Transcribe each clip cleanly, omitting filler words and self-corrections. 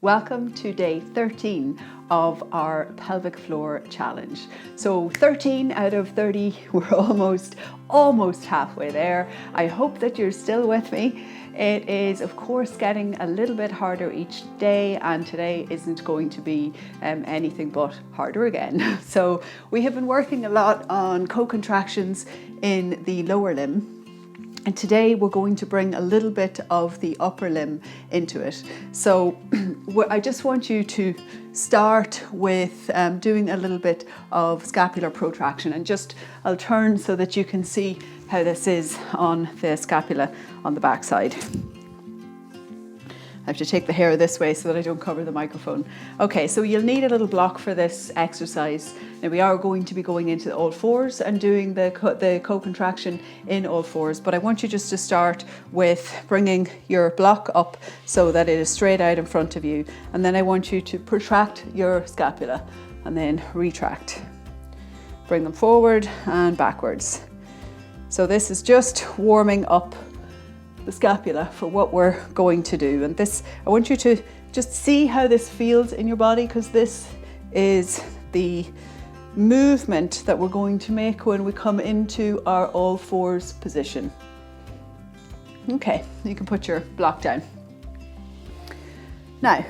Welcome to day 13 of our pelvic floor challenge. So 13 out of 30, we're almost halfway there. I hope that you're still with me. It is of course getting a little bit harder each day, and today isn't going to be anything but harder again. So we have been working a lot on co-contractions in the lower limb. And today we're going to bring a little bit of the upper limb into it. So I just want you to start with doing a little bit of scapular protraction, and I'll turn so that you can see how this is on the scapula on the back side. I have to take the hair this way so that I don't cover the microphone. Okay, so you'll need a little block for this exercise. Now we are going to be going into all fours and doing the co-contraction in all fours, but I want you just to start with bringing your block up so that it is straight out in front of you. And then I want you to protract your scapula and then retract. Bring them forward and backwards. So this is just warming up the scapula for what we're going to do. And this, I want you to just see how this feels in your body, because this is the movement that we're going to make when we come into our all fours position. Okay, you can put your block down. Now,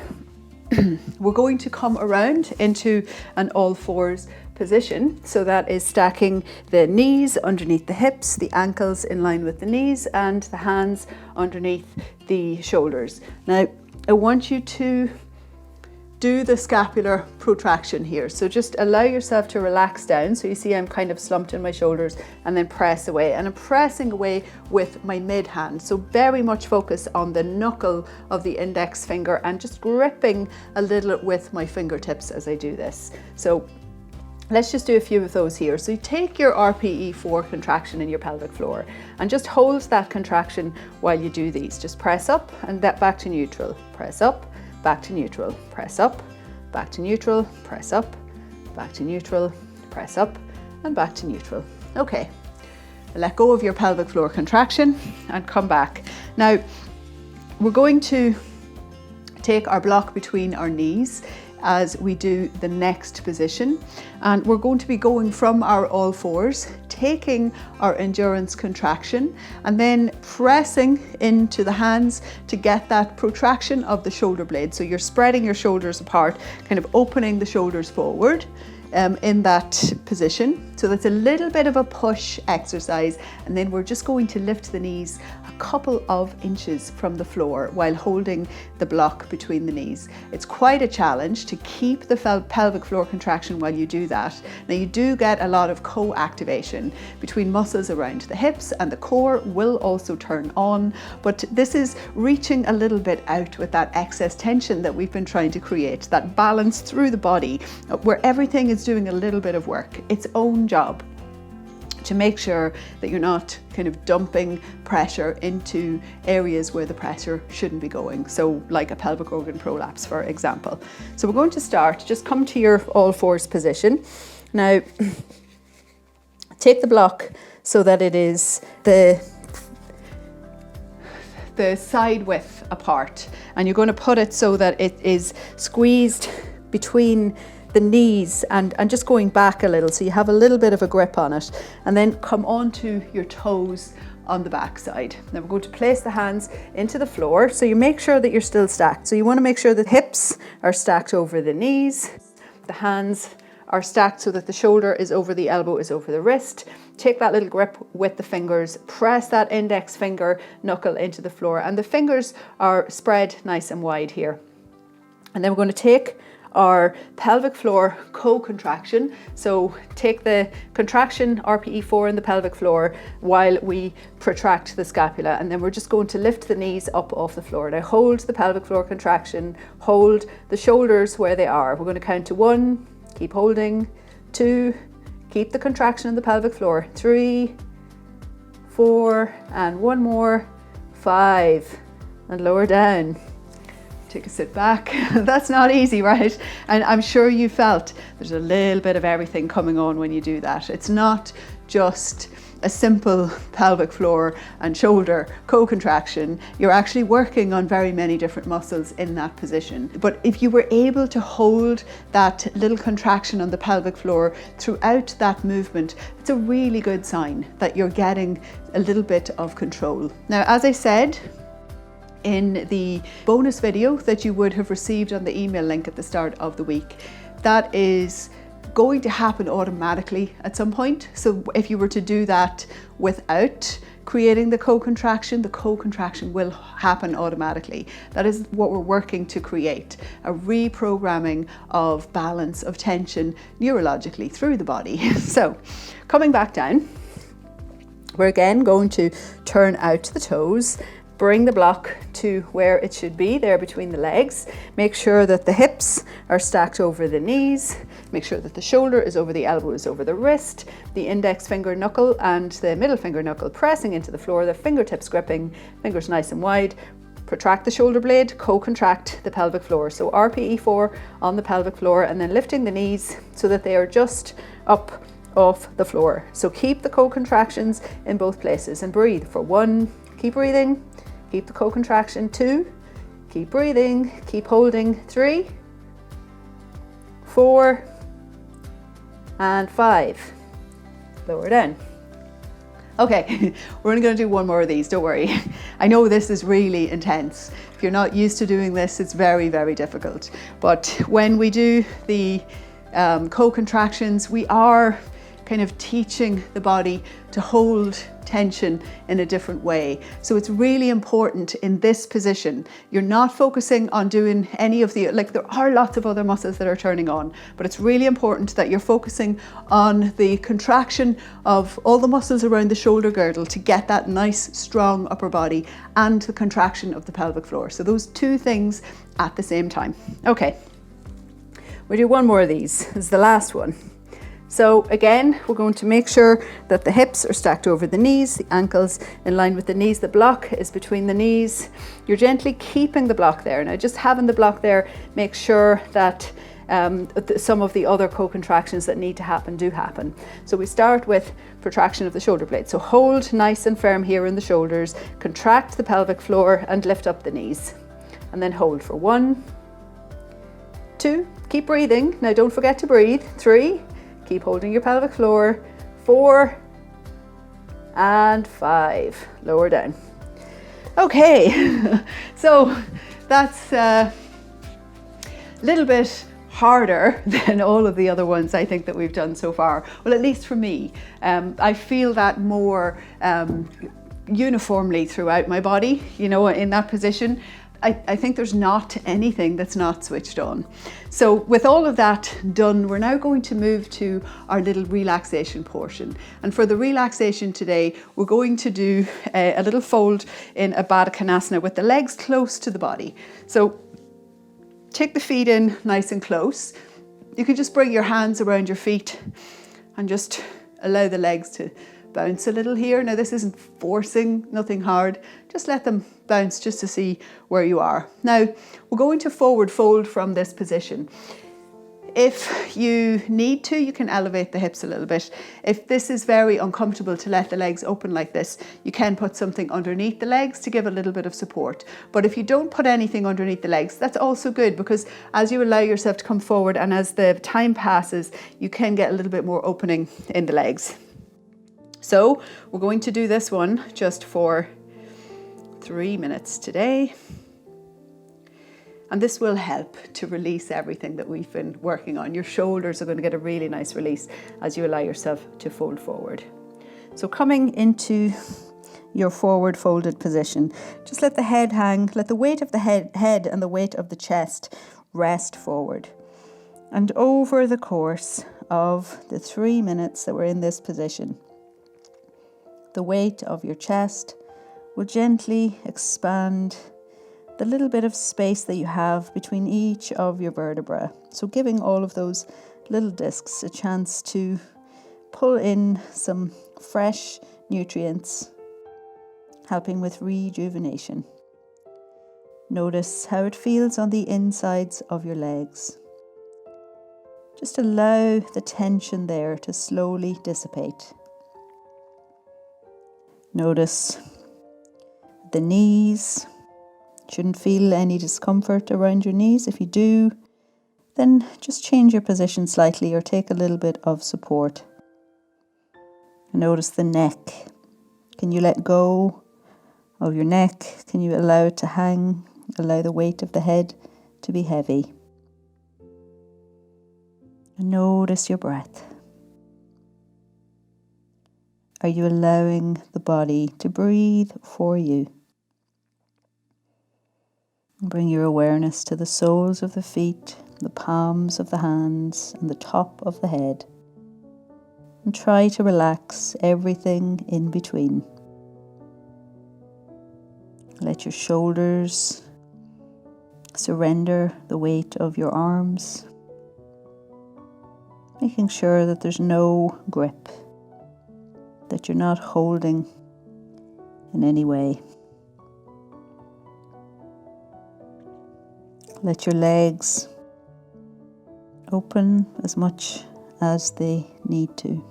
we're going to come around into an all fours position. So that is stacking the knees underneath the hips, the ankles in line with the knees, and the hands underneath the shoulders. Now, I want you to do the scapular protraction here. So just allow yourself to relax down. So you see I'm kind of slumped in my shoulders, and then press away. And I'm pressing away with my mid hand. So very much focus on the knuckle of the index finger and just gripping a little with my fingertips as I do this. So let's just do a few of those here. So you take your RPE4 contraction in your pelvic floor and just hold that contraction while you do these. Just press up and that back to neutral. Press up, back to neutral. Press up, back to neutral. Press up, back to neutral. Press up and back to neutral. Okay, let go of your pelvic floor contraction and come back. Now, we're going to take our block between our knees as we do the next position, and we're going to be going from our all fours, taking our endurance contraction and then pressing into the hands to get that protraction of the shoulder blade. So you're spreading your shoulders apart, kind of opening the shoulders forward in that position. So that's a little bit of a push exercise, and then we're just going to lift the knees a couple of inches from the floor while holding the block between the knees. It's quite a challenge to keep the pelvic floor contraction while you do that. Now you do get a lot of co-activation between muscles around the hips, and the core will also turn on, but this is reaching a little bit out with that excess tension that we've been trying to create, that balance through the body where everything is doing a little bit of work, its own job, to make sure that you're not kind of dumping pressure into areas where the pressure shouldn't be going. So like a pelvic organ prolapse, for example. So we're going to start, just come to your all fours position. Now, take the block so that it is the side width apart, and you're going to put it so that it is squeezed between the knees and just going back a little, so you have a little bit of a grip on it, and then come onto your toes on the back side. Now we're going to place the hands into the floor, so you make sure that you're still stacked. So you want to make sure that hips are stacked over the knees, the hands are stacked so that the shoulder is over the elbow, is over the wrist. Take that little grip with the fingers, press that index finger knuckle into the floor, and the fingers are spread nice and wide here. And then we're going to take our pelvic floor co-contraction. So take the contraction RPE4 in the pelvic floor while we protract the scapula, and then we're just going to lift the knees up off the floor. Now hold the pelvic floor contraction, hold the shoulders where they are. We're going to count to 1, keep holding, 2, keep the contraction in the pelvic floor, 3, 4, and 1 more, 5, and lower down. Take a sit back. That's not easy, right? And I'm sure you felt there's a little bit of everything coming on when you do that. It's not just a simple pelvic floor and shoulder co-contraction, you're actually working on very many different muscles in that position. But if you were able to hold that little contraction on the pelvic floor throughout that movement, it's a really good sign that you're getting a little bit of control. Now, as I said, in the bonus video that you would have received on the email link at the start of the week, that is going to happen automatically at some point. So if you were to do that without creating the co-contraction will happen automatically. That is what we're working to create, a reprogramming of balance, of tension neurologically through the body. So coming back down, we're again going to turn out the toes, bring the block to where it should be, there between the legs. Make sure that the hips are stacked over the knees. Make sure that the shoulder is over the elbow, is over the wrist. The index finger knuckle and the middle finger knuckle pressing into the floor, the fingertips gripping, fingers nice and wide. Protract the shoulder blade, co-contract the pelvic floor. So RPE4 on the pelvic floor, and then lifting the knees so that they are just up off the floor. So keep the co-contractions in both places and breathe for 1, keep breathing. Keep the co-contraction, 2, keep breathing, keep holding, 3, 4, and 5. Lower down. Okay, we're only going to do one more of these, don't worry. I know this is really intense. If you're not used to doing this, it's very, very difficult. But when we do the co-contractions, we are kind of teaching the body to hold tension in a different way. So it's really important in this position. You're not focusing on doing any of the, like there are lots of other muscles that are turning on, but it's really important that you're focusing on the contraction of all the muscles around the shoulder girdle to get that nice, strong upper body and the contraction of the pelvic floor. So those two things at the same time. Okay, we'll do one more of these. This is the last one. So again, we're going to make sure that the hips are stacked over the knees, the ankles in line with the knees, the block is between the knees. You're gently keeping the block there. Now just having the block there, make sure that some of the other co-contractions that need to happen do happen. So we start with protraction of the shoulder blade. So hold nice and firm here in the shoulders, contract the pelvic floor and lift up the knees. And then hold for 1, 2, keep breathing. Now don't forget to breathe. 3, keep holding your pelvic floor. 4 and 5. Lower down. Okay, so that's a little bit harder than all of the other ones I think that we've done so far. Well, at least for me. I feel that more uniformly throughout my body, you know, in that position. I think there's not anything that's not switched on. So with all of that done, we're now going to move to our little relaxation portion. And for the relaxation today, we're going to do a little fold in a Baddha Konasana with the legs close to the body. So take the feet in nice and close. You can just bring your hands around your feet and just allow the legs to bounce a little here. Now this isn't forcing, nothing hard. Just let them bounce just to see where you are. Now we're going to forward fold from this position. If you need to, you can elevate the hips a little bit. If this is very uncomfortable to let the legs open like this, you can put something underneath the legs to give a little bit of support. But if you don't put anything underneath the legs, that's also good, because as you allow yourself to come forward and as the time passes, you can get a little bit more opening in the legs. So we're going to do this one just for 3 minutes today. And this will help to release everything that we've been working on. Your shoulders are going to get a really nice release as you allow yourself to fold forward. So coming into your forward folded position, just let the head hang, let the weight of the head and the weight of the chest rest forward. And over the course of the 3 minutes that we're in this position, the weight of your chest will gently expand the little bit of space that you have between each of your vertebrae. So giving all of those little discs a chance to pull in some fresh nutrients, helping with rejuvenation. Notice how it feels on the insides of your legs. Just allow the tension there to slowly dissipate. Notice the knees. Shouldn't feel any discomfort around your knees. If you do, then just change your position slightly or take a little bit of support. Notice the neck. Can you let go of your neck? Can you allow it to hang? Allow the weight of the head to be heavy. And notice your breath. Are you allowing the body to breathe for you? Bring your awareness to the soles of the feet, the palms of the hands, and the top of the head. And try to relax everything in between. Let your shoulders surrender the weight of your arms, making sure that there's no grip, that you're not holding in any way. Let your legs open as much as they need to.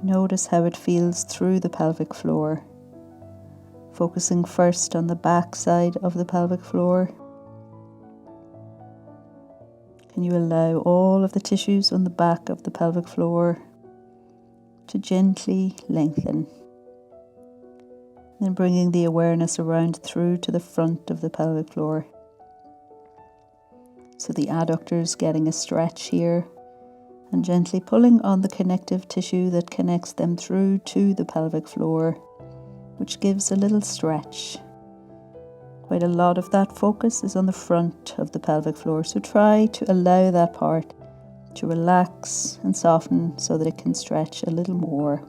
Notice how it feels through the pelvic floor, focusing first on the back side of the pelvic floor. Can you allow all of the tissues on the back of the pelvic floor to gently lengthen? Then bringing the awareness around through to the front of the pelvic floor. So the adductors getting a stretch here and gently pulling on the connective tissue that connects them through to the pelvic floor, which gives a little stretch. Quite a lot of that focus is on the front of the pelvic floor, so try to allow that part to relax and soften so that it can stretch a little more.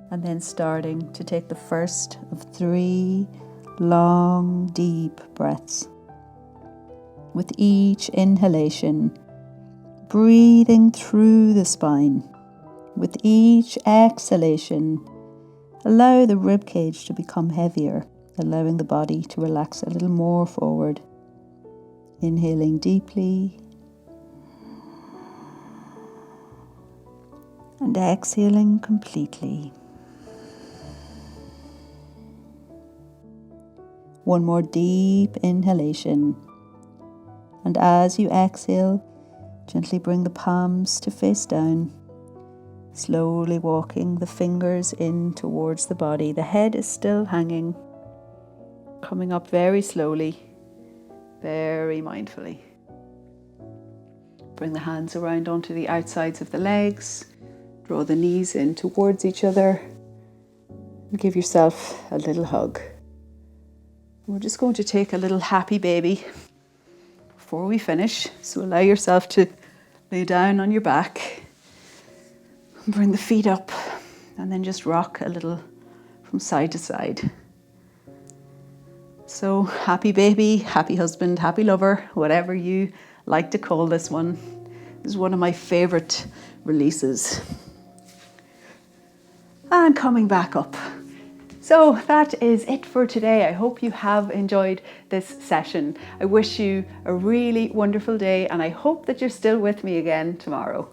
And then starting to take the first of 3 long, deep breaths. With each inhalation, breathing through the spine. With each exhalation, allow the rib cage to become heavier, allowing the body to relax a little more forward. Inhaling deeply and exhaling completely. One more deep inhalation. And as you exhale, gently bring the palms to face down, slowly walking the fingers in towards the body. The head is still hanging, coming up very slowly, very mindfully. Bring the hands around onto the outsides of the legs, draw the knees in towards each other, and give yourself a little hug. We're just going to take a little happy baby before we finish. So allow yourself to lay down on your back, bring the feet up, and then just rock a little from side to side. So happy baby, happy husband, happy lover, whatever you like to call this one. This is one of my favorite releases. And coming back up. So that is it for today. I hope you have enjoyed this session. I wish you a really wonderful day, and I hope that you're still with me again tomorrow.